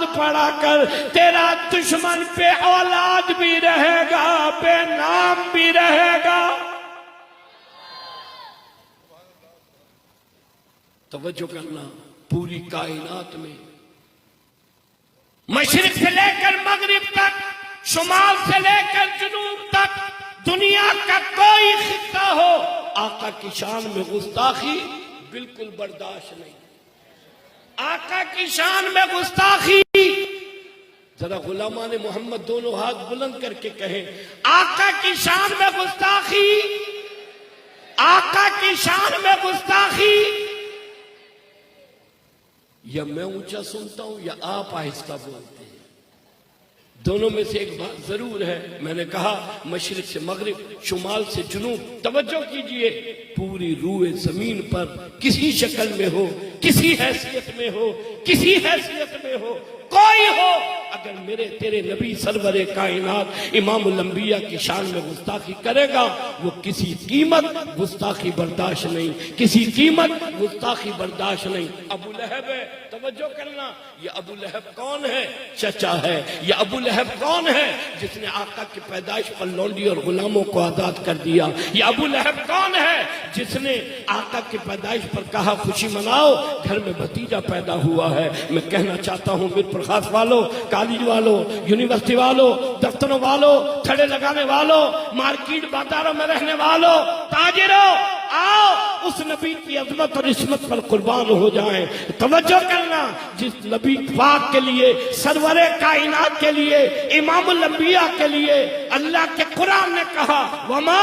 नमाज पढ़ा कर, तेरा दुश्मन पे औलाद भी रहेगा, पे नाम भी रहेगा। तवज्जो करना, पूरी कायनात में मशरिक से लेकर मगरिब तक, शुमाल से लेकर जुनूब तक, दुनिया का कोई खित्ता हो, आका की शान में गुस्ताखी बिल्कुल बर्दाश्त नहीं। आका की शान में गुस्ताखी, जरा गुलामान मोहम्मद दोनों हाथ बुलंद करके कहें, आका की शान में गुस्ताखी, आका की शान में गुस्ताखी। या मैं ऊंचा सुनता हूं या आप आहिस्ता बोलते हैं, दोनों में से एक बात जरूर है। मैंने कहा मशरिक से मगरिब, शुमाल से जुनूब। तवज्जो कीजिए, पूरी रूए जमीन पर किसी शक्ल में हो, किसी हैसियत में हो, किसी हैसियत में हो, कोई हो, अगर मेरे तेरे नबी सरवरे कायनात इमामुल अंबिया की शान में गुस्ताखी करेगा, वो किसी कीमत गुस्ताखी बर्दाश्त नहीं, किसी कीमत गुस्ताखी बर्दाश्त नहीं। अबू लहब है, तवज्जो करना, ये अबू लहब कौन है? चचा है। ये अबू लहब कौन है? जिसने आका की पैदाइश पर लौंडी और गुलामों को आजाद कर दिया। ये अबू लहब कौन है? जिसने आका की पैदाइश पर कहा खुशी मनाओ, घर में भतीजा पैदा हुआ है। मैं कहना चाहता हूँ मीर प्रकाश वालों, कॉलेज वालों, यूनिवर्सिटी वालों, दफ्तरों वालों, थड़े लगाने वालों, मार्केट बाजारों में रहने वालों, ताजिरों, आओ उस नबी की अजमत और इस्मत पर कुर्बान हो जाएं। तवज्जो करना, जिस नबी पाक के लिए, सरवरे कायनात के लिए, इमामुल अंबिया के लिए अल्लाह के कुरान ने कहा, वमा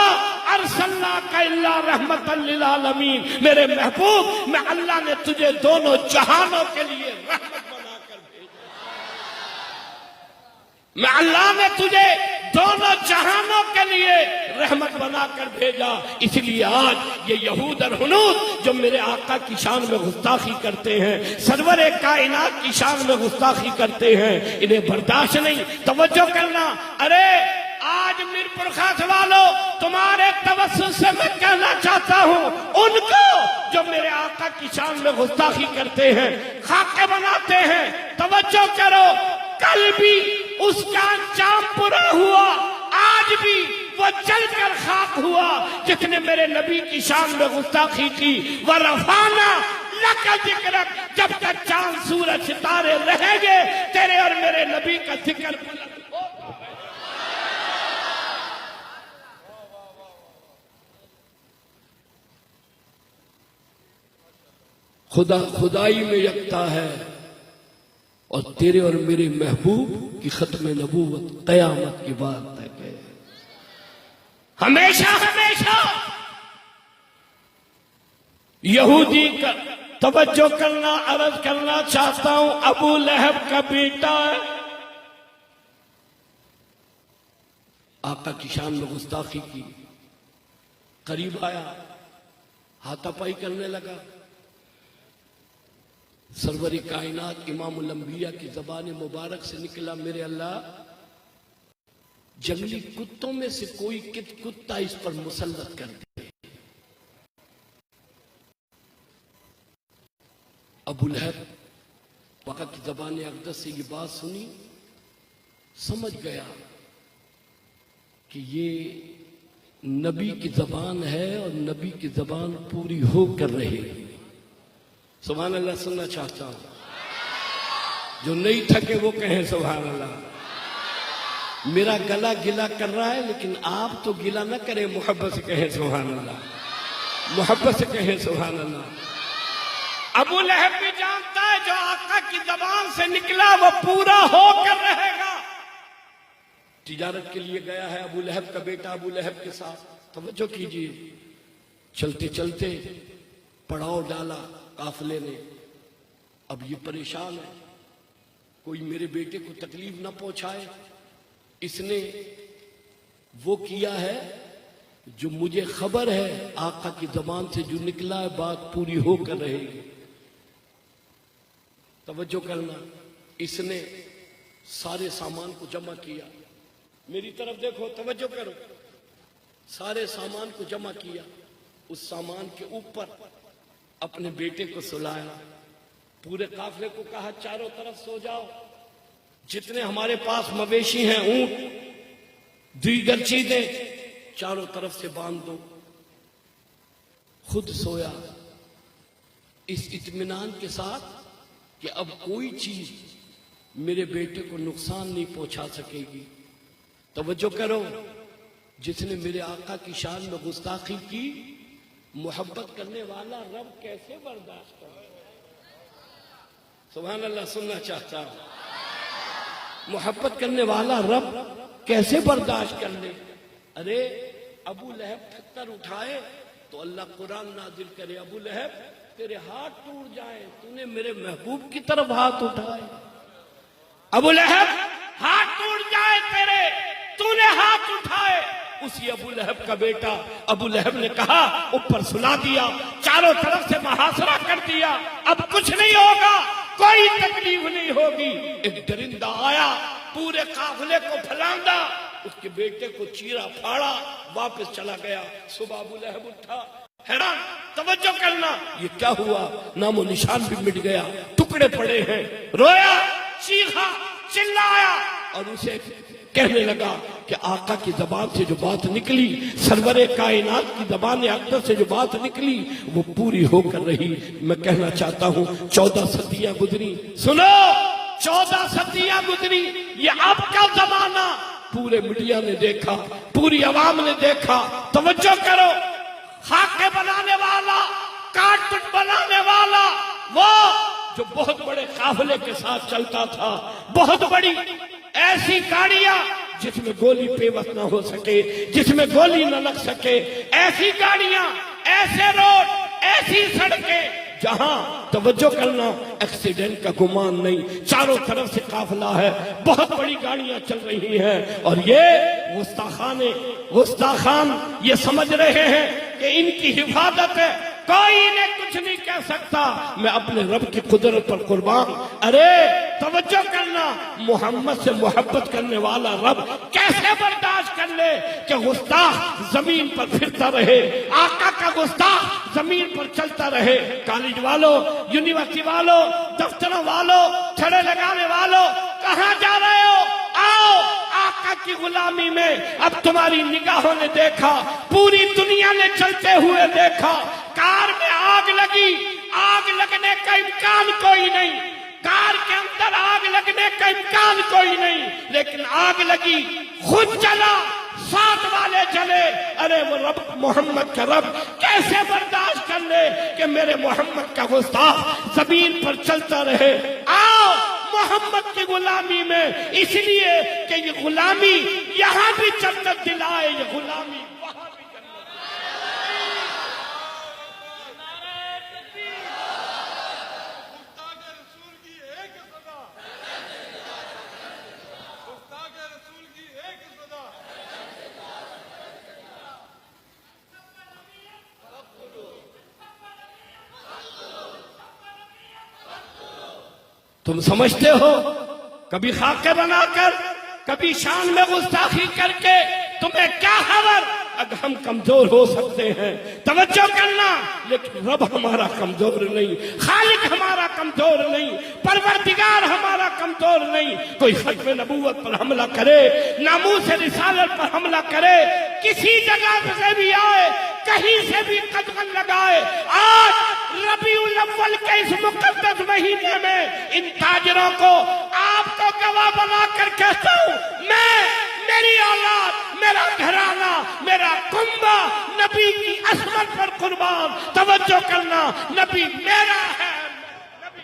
अरसलनाका इल्ला रहमतल लिल आलमीन, मेरे महबूब, मैं अल्लाह ने तुझे दोनों जहानों के लिए रहमत बनाकर भेजा। मैं अल्लाह ने तुझे दोनों जहानों के लिए रहमत बनाकर भेजा। इसलिए आज ये यहूद और हुनूद जो मेरे आका की शान में गुस्ताखी करते हैं, सरवरे कायनात की शान में गुस्ताखी करते हैं, इन्हें बर्दाश्त नहीं। तवज्जो करना, अरे आज मीरपुर खास वालों, तुम्हारे तवस्सुल से मैं कहना चाहता हूँ, उनको जो मेरे आका की शान में गुस्ताखी करते हैं, खाके बनाते हैं, तवज्जो करो, कल भी उसका अंजाम बुरा हुआ, आज भी वो जलकर खाक हुआ जिसने मेरे नबी की शान में गुस्ताखी की। वह रफाना लका जिक्रक, जब तक चांद सूरज सितारे रहेंगे, तेरे और मेरे नबी का जिक्र बुलंद होगा। खुदा खुदाई में यकता है और तेरे और मेरे महबूब की खत्म नबूवत कयामत की बात तक है। हमेशा हमेशा यहूदी का तवज्जो करना, अर्ज करना चाहता हूं, अबू लहब का बेटा है, आका की शान में गुस्ताखी की, करीब आया, हाथापाई करने लगा। सरवरी कायनात इमामुल अंबिया की ज़बान मुबारक से निकला, मेरे अल्लाह, जंगली कुत्तों में से कोई कुत्ता इस पर मुसल्लत कर दे। अबू लहब पाका की ज़बान अक़दस से ये बात सुनी, समझ गया कि ये नबी की ज़बान है और नबी की ज़बान पूरी होकर रहेगी। सुभान अल्लाह सुनना चाहता हूं, जो नहीं थके वो कहें सुभान अल्लाह। मेरा गला गिला कर रहा है, लेकिन आप तो गिला ना करें, मोहब्बत से कहें सुभान अल्लाह, मोहब्बत से कहें सुभान अल्लाह। अबू लहब भी जानता है जो आका की ज़बान से निकला वो पूरा होकर रहेगा। तिजारत के लिए गया है अबू लहब का बेटा अबू लहब के साथ, तवज्जो कीजिए, चलते चलते पड़ाव डाला काफिले ने। अब ये परेशान है, कोई मेरे बेटे को तकलीफ ना पहुंचाए। इसने वो किया है जो मुझे खबर है आका की ज़बान से जो निकला है बात पूरी होकर रहेगी। तवज्जो करना, इसने सारे सामान को जमा किया, मेरी तरफ देखो, तवज्जो करो, सारे सामान को जमा किया, उस सामान के ऊपर अपने बेटे को सुलाया, पूरे काफिले को कहा चारों तरफ सो जाओ, जितने हमारे पास मवेशी हैं, ऊंट, दीगर चीजें, चारों तरफ से बांध दो। खुद सोया इस इत्मीनान के साथ कि अब कोई चीज मेरे बेटे को नुकसान नहीं पहुंचा सकेगी। तवज्जो करो, जिसने मेरे आका की शान में गुस्ताखी की, मोहब्बत करने वाला रब कैसे बर्दाश्त करे? सुभान अल्लाह, सुनना चाहता हूं। मोहब्बत करने वाला रब कैसे बर्दाश्त कर ले? अरे अबू लहब पत्थर उठाए तो अल्लाह कुरान नाजिल करे, अबू लहब तेरे हाथ टूट जाए, तूने मेरे महबूब की तरफ हाथ उठाए। अबू लहब हाथ टूट जाए तेरे, तूने हाथ उठाए। उसी अबू लहब का बेटा अबू लहब ने कहा, ऊपर सुला दिया, चारों तरफ से मुहासरा कर दिया, अब कुछ नहीं होगा, कोई तकलीफ नहीं होगी। एक दरिंदा आया, पूरे काफिले को फलांदा, उसके बेटे को चीरा फाड़ा, वापस चला गया। सुबह अबू लहब उठा, हैरान, तवज्जो करना, ये क्या हुआ? नामो निशान भी मिट गया, टुकड़े पड़े हैं। रोया, चीखा, चिल्लाया और उसे कहने लगा कि आका की जबान से जो बात निकली, सरवरे कायनात की जबान अख्तर से जो बात निकली, वो पूरी होकर रही। मैं कहना चाहता हूँ 14 सदियां गुजरी, सुनो 14 सदियां गुजरी, ये आपका जमाना पूरे मीडिया ने देखा, पूरी आवाम ने देखा। तवज्जो करो, खाके बनाने वाला, कार्टून बनाने वाला, वो जो बहुत बड़े काफिले के साथ चलता था, बहुत बड़ी ऐसी गाड़ियां जिसमें गोली पेवस्त ना हो सके, जिसमें गोली न लग सके, ऐसी गाड़ियां, ऐसे रोड, ऐसी सड़कें जहां, तवज्जो करना, एक्सीडेंट का गुमान नहीं, चारों तरफ से काफिला है, बहुत बड़ी गाड़ियां चल रही हैं। और ये गुस्ताखान ये समझ रहे हैं कि इनकी हिफाजत है, कोई इन्हें कुछ नहीं कह सकता। मैं अपने रब की कुदरत पर कुर्बान। अरे तवज्जो करना, मोहम्मद से मोहब्बत करने वाला रब कैसे बर्दाश्त कर ले कि गुस्ताख जमीन पर फिरता रहे, आका का गुस्ताख जमीन पर चलता रहे। कॉलेज वालों, यूनिवर्सिटी वालों, दफ्तरों वालों, छड़े लगाने वालों, कहां जा रहे हो? आओ आका की गुलामी में। अब तुम्हारी निगाहों ने देखा, पूरी दुनिया ने चलते हुए देखा, कार में आग लगी, आग लगने का इम्कान कोई नहीं, कार के अंदर आग लगने का इम्कान कोई नहीं, लेकिन आग लगी, खुद जला, साथ वाले जले। अरे वो रब, मोहम्मद का रब कैसे बर्दाश्त कर ले कि मेरे मोहम्मद का गुस्ताख जमीन पर चलता रहे? आओ मोहम्मद की गुलामी में, इसलिए कि ये गुलामी यहां भी जन्नत दिलाए, ये गुलामी वहां भी जन्नत। तुम समझते हो, कभी खाके बनाकर, कभी शान में गुस्ताखी करके तुम्हें क्या खबर? अगर हम कमजोर हो सकते हैं, तवज्जो करना, लेकिन रब हमारा कमजोर नहीं, खालिक हमारा कमजोर नहीं, परवरदिगार हमारा कमजोर नहीं। कोई खत्म नबूवत पर हमला करे, नामूस रिसालत पर हमला करे, किसी जगह से भी आए, कहीं से भी कदम लगाए, आज रबीउल अव्वल के इस मुकद्दस महीने में इन ताजरों को आपको गवाह बनाकर कहता हूं, मैं, मेरी औलाद, मेरा घराना, मेरा कुंबा नबी की असमत पर कुर्बान। तवज्जो करना, नबी मेरा है, नबी।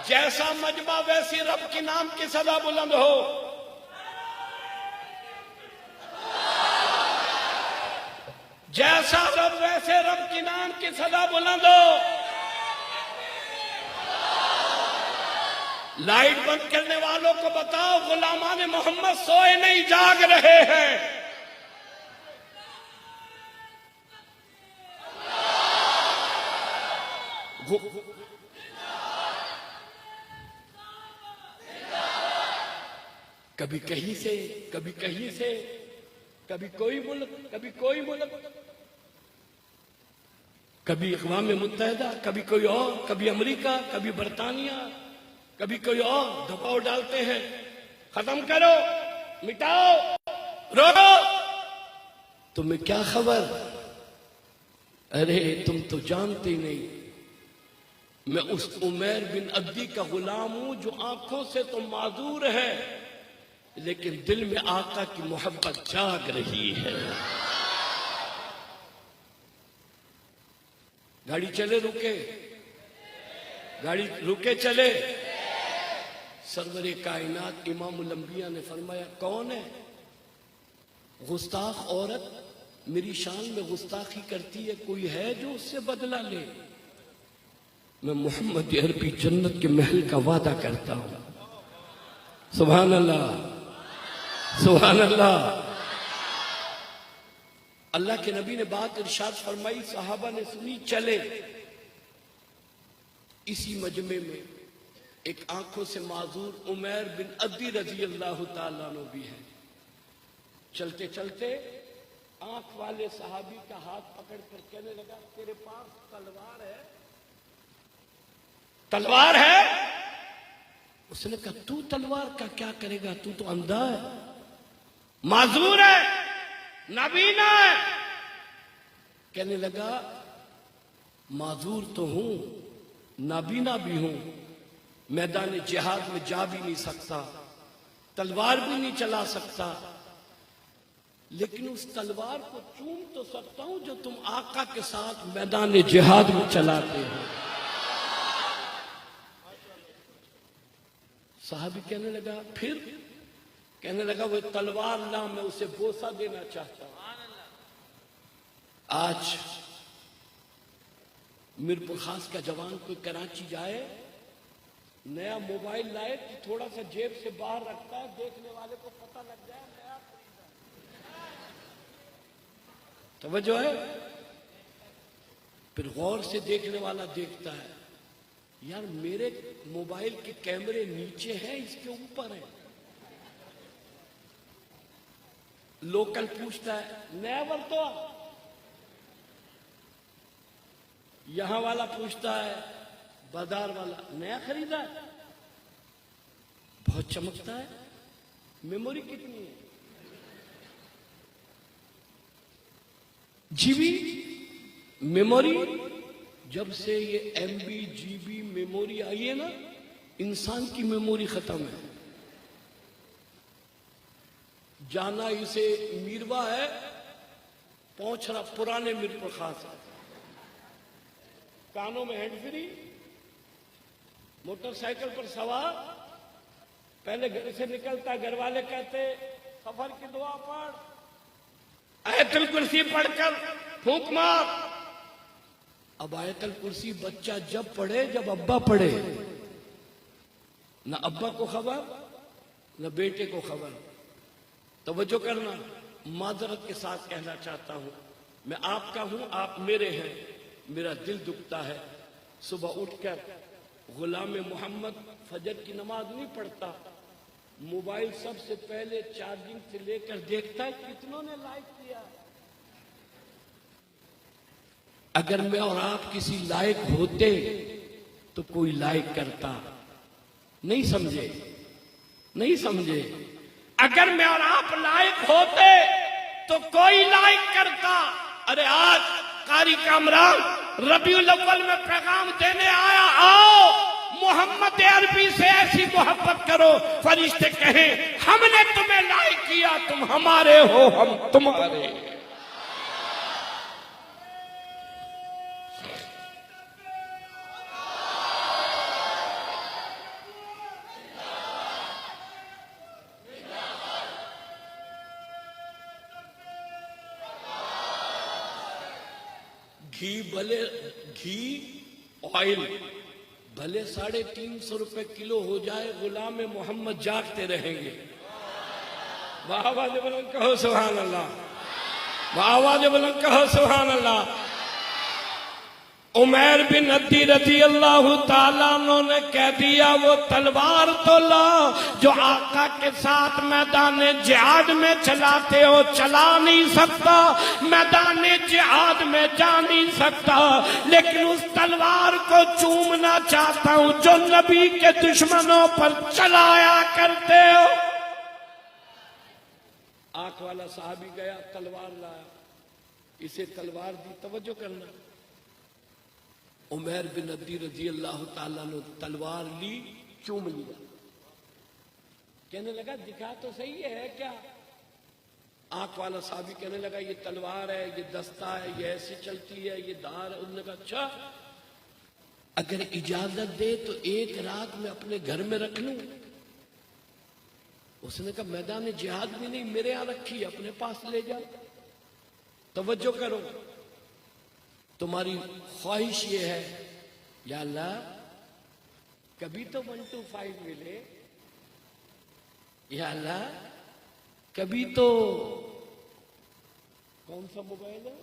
जैसा मजमा वैसी रब के नाम की सदा बुलंद हो। जैसा रब वैसे रब के नाम की सदा बुलंद हो। लाइट बंद करने वालों को बताओ, गुलामान मोहम्मद सोए नहीं, जाग रहे हैं। कभी कहीं से, कभी कहीं से, कभी कोई मुल्क, कभी कोई मुल्क। कभी अक़वाम मुत्तहिदा, कभी कोई और, कभी अमेरिका, कभी बरतानिया, कभी कोई और दबाव डालते हैं, खत्म करो, मिटाओ, रोको। तुम्हें क्या खबर? अरे तुम तो जानते ही नहीं, मैं उस उमैर बिन अब्दी का गुलाम हूं जो आंखों से तो माजूर है लेकिन दिल में आका की मोहब्बत जाग रही है। गाड़ी चले रुके, गाड़ी रुके चले। सरवरे कायनात इमामुल अंबिया ने फरमाया, कौन है? गुस्ताख औरत मेरी शान में गुस्ताखी करती है, कोई है जो उससे बदला ले? मैं मोहम्मद अरबी जन्नत के महल का वादा करता हूं। सुभान अल्लाह, सुभान अल्लाह। अल्लाह के नबी ने बात इरशाद फरमाई, सहाबा ने सुनी, चले। इसी मजमे में एक आंखों से माजूर उमैर बिन अब्दी रजी अल्लाह ताला अन्हु भी है। चलते चलते आंख वाले सहाबी का हाथ पकड़कर कहने लगा, तेरे पास तलवार है? तलवार है? उसने कहा, तू तलवार का क्या करेगा, तू तो अंधा है, माजूर है, नाबीना है। कहने लगा, माजूर तो हूं, नाबीना भी हूं, मैदान जिहाद में जा भी नहीं सकता, तलवार भी नहीं चला सकता, लेकिन उस तलवार को चूम तो सकता हूं जो तुम आका के साथ मैदान जिहाद में चलाते हो। साहबी कहने लगा, फिर? कहने लगा, वो तलवार ला, मैं उसे बोसा देना चाहता हूं। आज मीरपुर खास का जवान कोई कराची जाए, नया मोबाइल लाए तो थोड़ा सा जेब से बाहर रखता है, देखने वाले को पता लग जाए नया खरीदा। तवज्जो है? फिर गौर से देखने वाला देखता है, यार मेरे मोबाइल के कैमरे नीचे है, इसके ऊपर है। लोकल पूछता है, नया बरतो? यहां वाला पूछता है, बाजार वाला, नया खरीदा है? बहुत चमकता है, मेमोरी कितनी है? जीबी मेमोरी, जब से ये एमबी जीबी मेमोरी आई है ना, इंसान की मेमोरी खत्म है। जाना इसे मीरवा है, पहुंच रहा पुराने मीरपुर खास है। कानों में हैंड फ्री, मोटरसाइकिल पर सवार, पहले घर से निकलता, घर वाले कहते सफर की दुआ पढ़, आयतुल कुर्सी पढ़कर फूंक मार। अब आयतुल कुर्सी बच्चा जब पढ़े जब अब्बा पढ़े, न अब्बा को खबर न बेटे को खबर। तवज्जो करना, माजरत के साथ कहना चाहता हूं, मैं आपका हूं, आप मेरे हैं, मेरा दिल दुखता है। सुबह उठकर गुलाम मोहम्मद फजर की नमाज नहीं पढ़ता, मोबाइल सबसे पहले चार्जिंग से लेकर देखता है कितनों ने लाइक किया। अगर मैं और आप किसी लायक होते तो कोई लाइक करता, नहीं समझे? नहीं समझे? अगर मैं और आप लायक होते तो कोई लाइक करता। अरे आज कारी कामरान रबीउल अव्वल में पैगाम देने आया, आओ मोहम्मद अरबी से ऐसी मोहब्बत करो, फरिश्ते कहें हमने तुम्हें लाइक किया, तुम हमारे हो, हम तुम्हारे। घी ऑयल भले 350 रुपए किलो हो जाए, गुलाम मोहम्मद जागते रहेंगे। वाह आवाज बुलंद कहो सुभान अल्लाह, वाह आवाज बुलंद कहो सुभान अल्लाह। उमैर बिन अद्दी रजी अल्लाह ताला ने कह दिया वो तलवार तो लाओ जो आका के साथ मैदान जिहाद में चलाते हो, चला नहीं सकता, मैदान जिहाद में जा नहीं सकता, लेकिन उस तलवार को चूमना चाहता हूं जो नबी के दुश्मनों पर चलाया करते हो। आंख वाला साहबी गया, तलवार लाया, इसे तलवार दी। तवज्जो करना, उमैर बिन अद्दी रजी अल्लाह ताला ने तलवार ली, चूम लिया, कहने लगा दिखा तो सही है क्या? आंख वाला साहबी कहने लगा ये तलवार है, ये दस्ता है, ये ऐसे चलती है, ये धार है। उन्होंने कहा अच्छा, अगर इजाजत दे तो एक रात में अपने घर में रख लूं। उसने कहा मैदान जिहाद भी नहीं, मेरे यहां रखी, अपने पास ले जाओ। तवज्जो करो, तुम्हारी ख्वाहिश ये है या अल्लाह कभी तो 125 मिले, या अल्लाह कभी तो कौन सा मोबाइल है,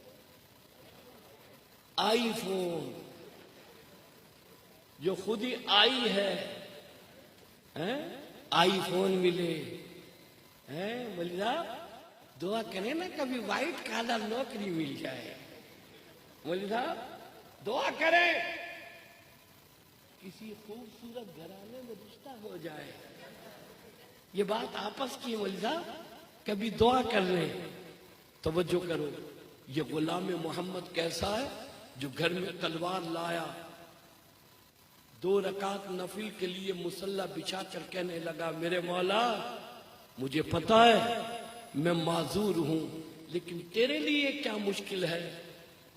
आईफोन, जो खुद ही आई है, आईफोन मिले हैं। बोलिए दुआ करें ना कभी व्हाइट कॉलर नौकरी मिल जाए। मौलवी साहब दुआ करें किसी खूबसूरत घराने में रिश्ता हो जाए। ये बात आपस की मौलवी साहब, कभी दुआ कर ले। तवज्जो करो, ये गुलाम मोहम्मद कैसा है जो घर में तलवार लाया, 2 रकात नफिल के लिए मुसल्ला बिछा कर कहने लगा मेरे मौला मुझे पता है मैं माजूर हूं, लेकिन तेरे लिए क्या मुश्किल है,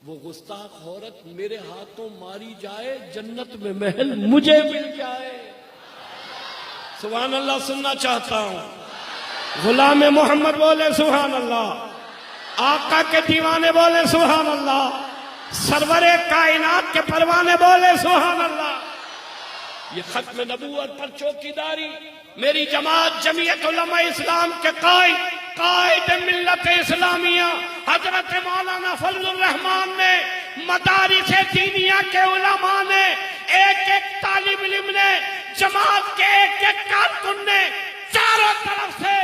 वो गुस्ताख औरत मेरे हाथों मारी जाए, जन्नत में महल मुझे मिल जाए। सुभान अल्लाह सुनना चाहता हूं। गुलाम मोहम्मद बोले सुभान अल्लाह, आका के दीवाने बोले सुभान अल्लाह, सरवरे कायनात के परवाने बोले सुभान अल्लाह। ये खत्म नबूवत पर चौकीदारी मेरी जमात जमीयत उलमा इस्लाम के कायद मिल्लत इस्लामिया हजरत मौलाना फजलुर रहमान ने, मदारिस दीनिया के उलमा ने, एक एक तालिब इल्म ने, जमात के एक एक कारकुन ने चारों तरफ से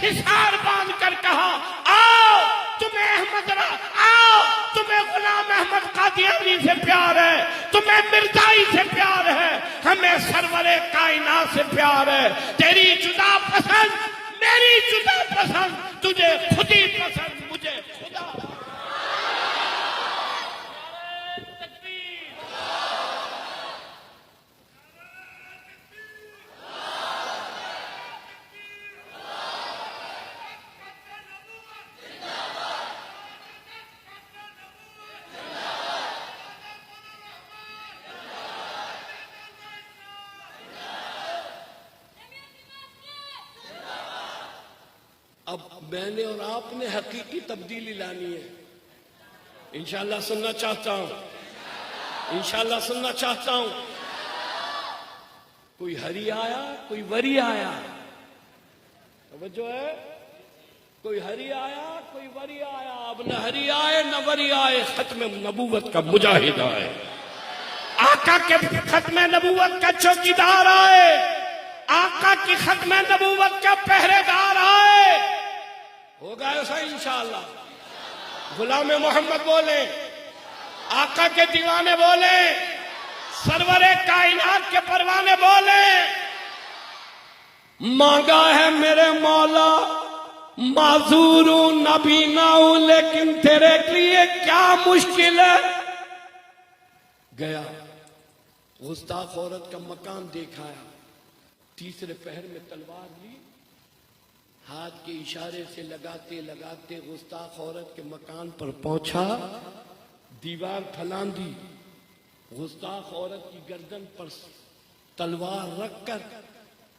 हिसार बांध कर कहा आओ तुम्हें आओ तुम्हें गुलाम अहमद कादियानी से प्यार है, तुम्हें मिर्जाई से प्यार है, हमें सरवरे कायनात से प्यार है। तेरी जुदा पसंद मेरी जुदा पसंद, तुझे खुदी पसंद मुझे खुदा। अब मैंने और आपने हकीकी तब्दीली लानी है। इंशाअल्लाह सुनना चाहता हूं, इंशाअल्लाह सुनना चाहता हूं। कोई हरी आया, कोई वरी आया, तवज्जो है, कोई हरी आया, कोई वरी आया। अब न हरी आए न वरी आए, खत्म नबूवत का मुजाहिद आए, आका के खत्म नबूवत का चौकीदार आए, आका की खत्म नबूवत का पहरेदार आए। होगा ऐसा इंशाअल्लाह। गुलाम मोहम्मद बोले, आका के दीवाने बोले, सरवरे कायनात के परवाने बोले, मांगा है मेरे मौला माजूर हूं नबीना हूं, लेकिन तेरे लिए क्या मुश्किल है। गया गुस्ताख औरत का मकान दिखाया, तीसरे पहर में तलवार ली, हाथ के इशारे से लगाते लगाते गुस्ताख औरत के मकान पर पहुंचा, दीवार फलांदी, गुस्ताख औरत की गर्दन पर तलवार रखकर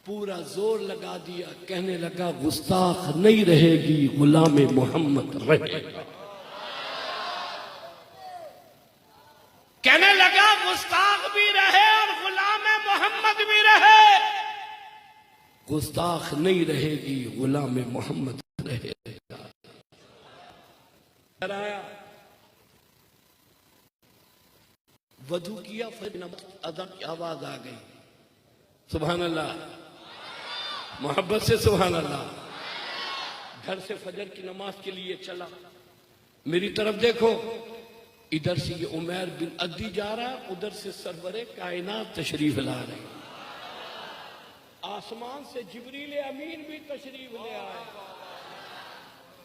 पूरा जोर लगा दिया, कहने लगा गुस्ताख नहीं रहेगी, गुलाम मोहम्मद रहेगा। कहने लगा गुस्ताख भी रहे और गुलाम मोहम्मद भी रहे, गुस्ताख नहीं रहेगी, गुलाम मोहम्मद रहेगा। वधू किया, फिर नमाज अदा की आवाज आ गई। सुभान अल्लाह, मोहब्बत से सुभान अल्लाह। घर से फजर की नमाज के लिए चला, मेरी तरफ देखो, इधर से ये उमैर बिन अद्दी जा रहा, उधर से सरवरे कायनात तशरीफ ला रहे। आसमान से जिब्रील अमीन भी तशरीफ ले आए।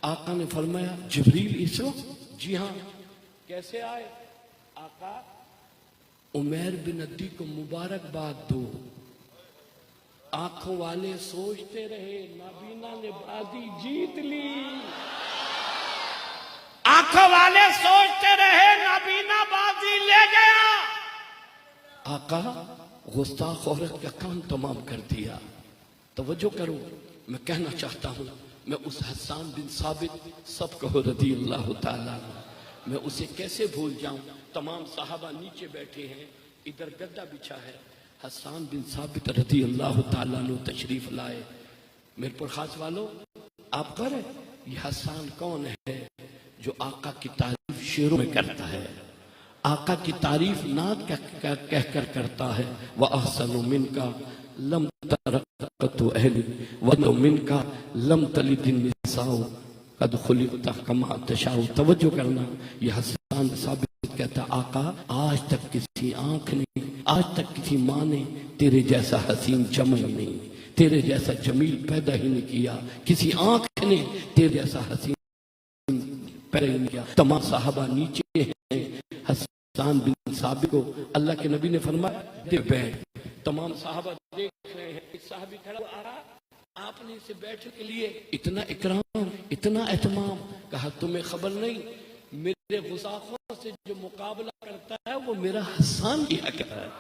आका ने फरमाया, जिब्रील इस वक्त? जी हाँ। कैसे आए? आका, उमैर बिन अद्दी को मुबारकबाद दो। आंखों वाले सोचते रहे नाबीना ने बाजी जीत ली। आंखों वाले सोचते रहे नाबीना बाजी ले गया। आका गुस्ताख औरत का काम तमाम कर दिया। तवज्जो करो, मैं कहना चाहता हूं, मैं उस हस्सान बिन साबित, सब कहो रदी अल्लाह ताला, मैं उसे कैसे भूल जाऊं। तमाम साहबा नीचे बैठे हैं, इधर गद्दा बिछा है। हस्सान बिन साबित रदी अल्लाह ताला ने तशरीफ लाए। मेरे पर खास वालों, आप करें ये हस्सान कौन है जो आका की तारीफ शेरों में करता है, आका की तारीफ नात कहकर करता है। वह अहसनु मिनका लम तरक़तु अहली व मिनका लम तलिदिन निसाउ कद खुलिक़ता कमा तशाउ। तवज्जो करना, ये हस्सान साबित कहता, आका आज तक किसी आंख ने, आज तक किसी माँ ने तेरे जैसा हसीन जमा ही नहीं, तेरे जैसा जमील पैदा ही नहीं किया, किसी आंख ने तेरे जैसा हसीन पैदा ही नहीं किया। तमाम साहबा नीचे हैं। हस्सान बिन साबित को अल्लाह के नबी ने फरमाया, दे बैठ। तमाम साहबा देख रहे हैं, एक साहबी खड़ा आ रहा, आपने इसे बैठने के लिए इतना इकराम, इतना एहतमाम। कहा, तुम्हें खबर नहीं, मेरे गुस्ताखों से जो मुकाबला करता है वो मेरा हस्सान किया करता है।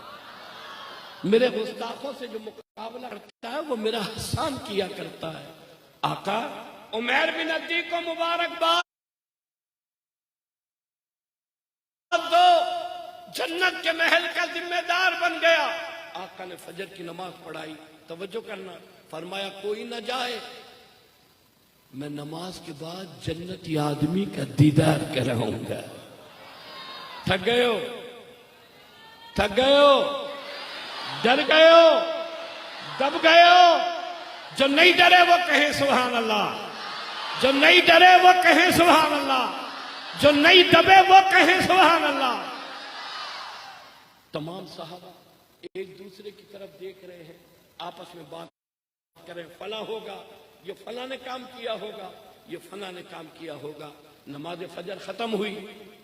मेरे गुस्ताखों से जो मुकाबला करता है वो मेरा हस्सान किया करता है। आका, उमैर बिन अद्दी को मुबारकबाद दो, जन्नत के महल का जिम्मेदार बन गया। आका ने फजर की नमाज पढ़ाई। तवज्जो करना, फरमाया कोई न जाए, मैं नमाज के बाद जन्नती आदमी का दीदार कराऊंगा। थक गए हो? थक गए हो? डर गए हो? दब गए हो? जो नहीं डरे वो कहें सुभान अल्लाह, जो नहीं डरे वो कहें सुभान अल्लाह, जो नहीं दबे वो कहें सुभान अल्लाह। तमाम साहबा एक दूसरे की तरफ देख रहे हैं, आपस में बात करें, फला होगा, ये फला ने काम किया होगा, ये फला ने काम किया होगा। नमाज फजर खत्म हुई,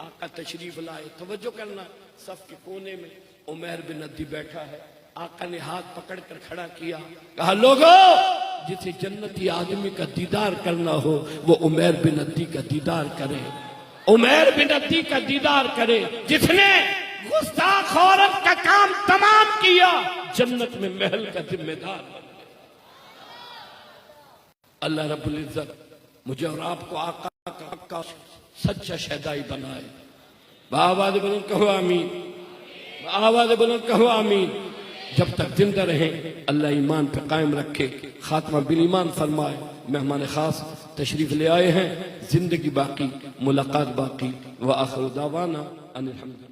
आका तशरीफ लाए। तवज्जो करना, सफ के कोने में उमैर बिन अद्दी बैठा है। आका ने हाथ पकड़कर खड़ा किया, कहा, लोगों, जिसे जन्नती आदमी का दीदार करना हो वो उमैर बिन अद्दी का दीदार करे, उमैर बिन अद्दी का दीदार करे, जिसने गुस्ताख औरत का काम तमाम किया, जन्नत में महल का जिम्मेदार बन गया। अल्लाह रब्बुल इज्जत मुझे और आपको आका का सच्चा शहदाई बनाए। आवाज़ बुलंद कहो आमीन, आवाज़ बुलंद कहो आमीन। जब तक जिंदा रहें अल्लाह ईमान पे कायम रखे, खात्मा बिल ईमान फरमाए। मेहमान खास तशरीफ ले आए हैं, जिंदगी बाकी, मुलाकात बाकी। व आखिर दावाना अनिल हम्दुलिल्लाह।